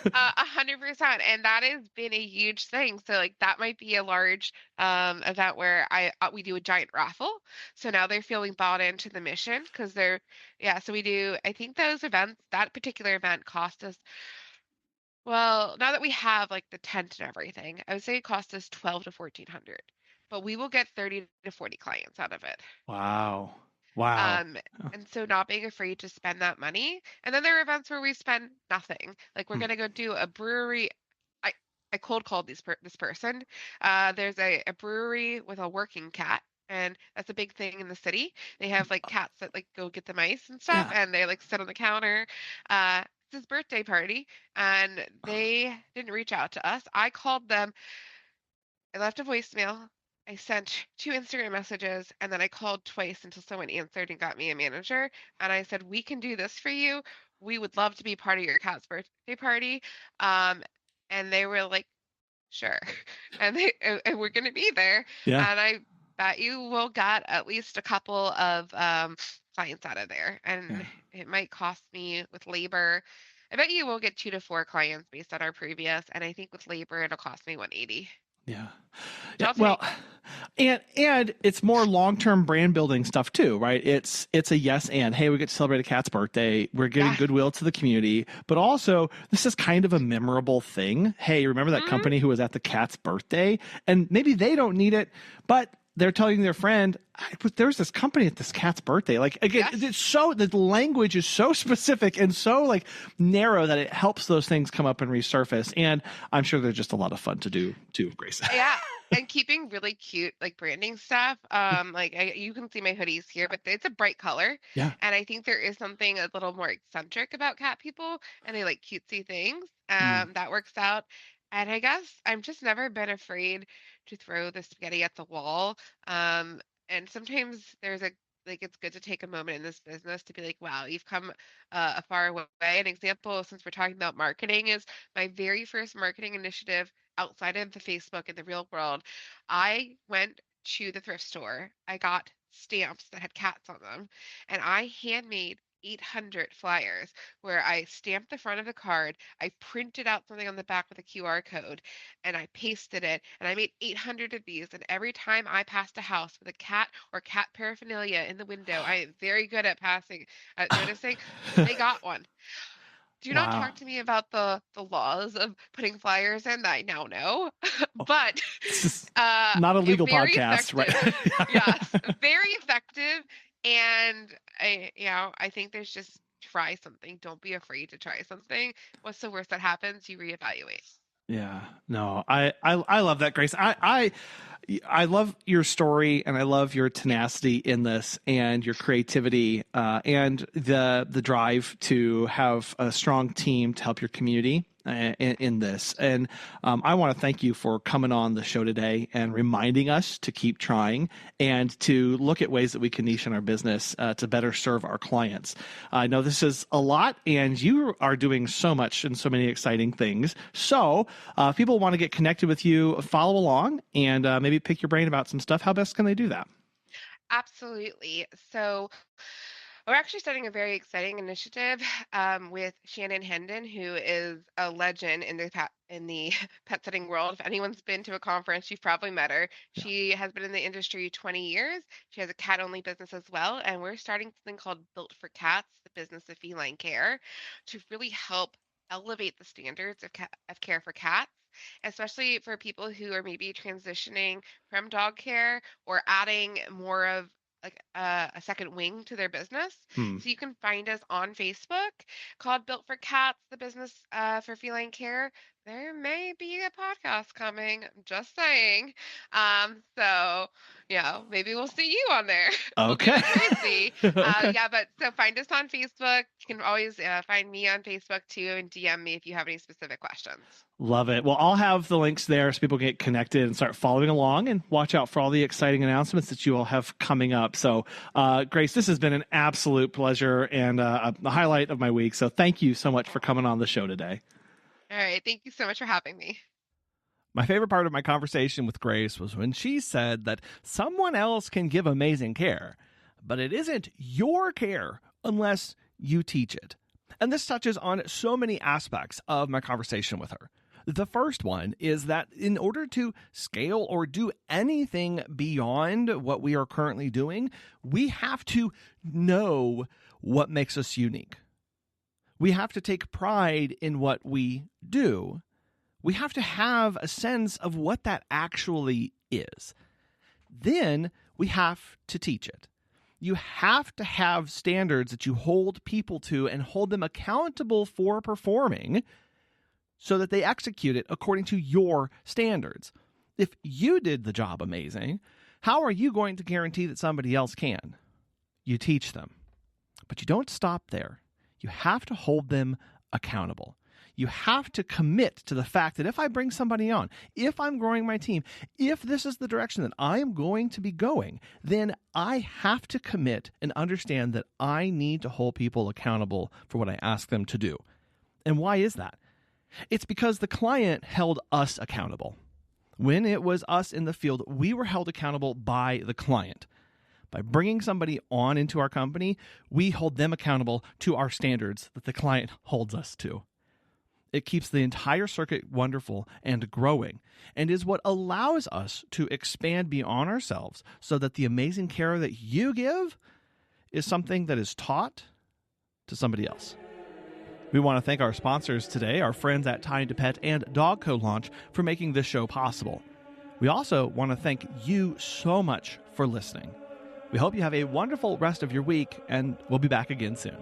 Speaker 2: 100%, and that has been a huge thing. So like that might be a large event where we do a giant raffle. So now they're feeling bought into the mission because yeah. So we do. I think those events, that particular event, cost us. Well, now that we have like the tent and everything, I would say it cost us 12 to 1400, but we will get 30 to 40 clients out of it.
Speaker 1: Wow. Wow.
Speaker 2: Um, and so not being afraid to spend that money. And then there are events where we spend nothing. Like we're
Speaker 1: Hmm.
Speaker 2: gonna go do a brewery. I I cold called this person. There's a brewery with a working cat. And that's a big thing in the city. They have like cats that like go get the mice and stuff,
Speaker 1: Yeah.
Speaker 2: and they like sit on the counter. It's his birthday party, and they didn't reach out to us. I called them, I left a voicemail. I sent 2 Instagram messages, and then I called twice until someone answered and got me a manager. And I said, "We can do this for you. We would love to be part of your cat's birthday party." Um, and they were like, "Sure." And we're going to be there.
Speaker 1: Yeah.
Speaker 2: And I bet you will get at least a couple of clients out of there.
Speaker 1: Yeah.
Speaker 2: And it might cost me with labor. I bet you will get 2 to 4 clients based on our previous. And I think with labor, it'll cost me 180.
Speaker 1: Yeah.
Speaker 2: Which
Speaker 1: Yeah.
Speaker 2: I'll
Speaker 1: Well,
Speaker 2: take.
Speaker 1: and it's more long-term brand building stuff too, right? It's a yes and hey, we get to celebrate a cat's birthday. We're giving
Speaker 2: Yeah.
Speaker 1: goodwill to the community, but also this is kind of a memorable thing. Hey, remember that
Speaker 2: Mhm.
Speaker 1: company who was at the cat's birthday? And maybe they don't need it, but they're telling their friend, there was this company at this cat's birthday. Like again,
Speaker 2: Yes.
Speaker 1: it's so the language is so specific and so like narrow that it helps those things come up and resurface. And I'm sure they're just a lot of fun to do too, Grace.
Speaker 2: Yeah. And keeping really cute like branding stuff. Like you can see my hoodies here, but it's a bright color.
Speaker 1: Yeah.
Speaker 2: And I think there is something a little more eccentric about cat people, and they like cutesy things.
Speaker 1: Mm.
Speaker 2: That works out. And I guess I've just never been afraid to throw the spaghetti at the wall. And sometimes there's a like it's good to take a moment in this business to be like, wow, you've come a far way. An example, since we're talking about marketing, is my very first marketing initiative outside of the Facebook in the real world, I went to the thrift store. I got stamps that had cats on them, and I handmade 800 flyers where I stamped the front of the card, I printed out something on the back with a QR code, and I pasted it. And I made 800 of these. And every time I passed a house with a cat or cat paraphernalia in the window, I am very good at noticing, they got one. Do not
Speaker 1: Wow.
Speaker 2: talk to me about the laws of putting flyers in that I now know,
Speaker 1: Oh,
Speaker 2: but
Speaker 1: this is not a legal
Speaker 2: very
Speaker 1: podcast, right?
Speaker 2: effective. Yes, very effective. And I think there's just try something. Don't be afraid to try something. What's the worst that happens? You reevaluate.
Speaker 1: Yeah, no, I love that, Grace. I love your story, and I love your tenacity in this, and your creativity, and the drive to have a strong team to help your community in this. And I want to thank you for coming on the show today and reminding us to keep trying and to look at ways that we can niche in our business to better serve our clients. I know this is a lot, and you are doing so much and so many exciting things. So if people want to get connected with you, follow along, and maybe pick your brain about some stuff, how best can they do that?
Speaker 2: Absolutely. So we're actually starting a very exciting initiative with Shannon Hendon, who is a legend in the pet sitting world. If anyone's been to a conference, you've probably met her.
Speaker 1: Yeah.
Speaker 2: She has been in the industry 20 years. She has a cat-only business as well, and we're starting something called Built for Cats, the business of feline care, to really help elevate the standards of care for cats, especially for people who are maybe transitioning from dog care or adding more of like a second wing to their business. So you can find us on Facebook called Built for Cats, the business for feline care. There may be a podcast coming, just saying. So maybe we'll see you on there. We'll do
Speaker 1: Okay.
Speaker 2: it crazy.
Speaker 1: Okay.
Speaker 2: But so find us on Facebook. You can always find me on Facebook too, and DM me if you have any specific questions.
Speaker 1: Love it. Well, I'll have the links there so people get connected and start following along, and watch out for all the exciting announcements that you all have coming up. So, Grace, this has been an absolute pleasure and the highlight of my week. So thank you so much for coming on the show today.
Speaker 2: All right. Thank you so much for having me.
Speaker 5: My favorite part of my conversation with Grace was when she said that someone else can give amazing care, but it isn't your care unless you teach it. And this touches on so many aspects of my conversation with her. The first one is that in order to scale or do anything beyond what we are currently doing, we have to know what makes us unique. We have to take pride in what we do. We have to have a sense of what that actually is. Then we have to teach it. You have to have standards that you hold people to and hold them accountable for performing so that they execute it according to your standards. If you did the job amazing, how are you going to guarantee that somebody else can? You teach them. But you don't stop there. You have to hold them accountable. You have to commit to the fact that if I bring somebody on, if I'm growing my team, if this is the direction that I am going to be going, then I have to commit and understand that I need to hold people accountable for what I ask them to do. And why is that? It's because the client held us accountable. When it was us in the field, we were held accountable by the client. By bringing somebody on into our company, we hold them accountable to our standards that the client holds us to. It keeps the entire circuit wonderful and growing, and is what allows us to expand beyond ourselves so that the amazing care that you give is something that is taught to somebody else. We want to thank our sponsors today, our friends at Time to Pet and Dog Co. Launch, for making this show possible. We also want to thank you so much for listening. We hope you have a wonderful rest of your week, and we'll be back again soon.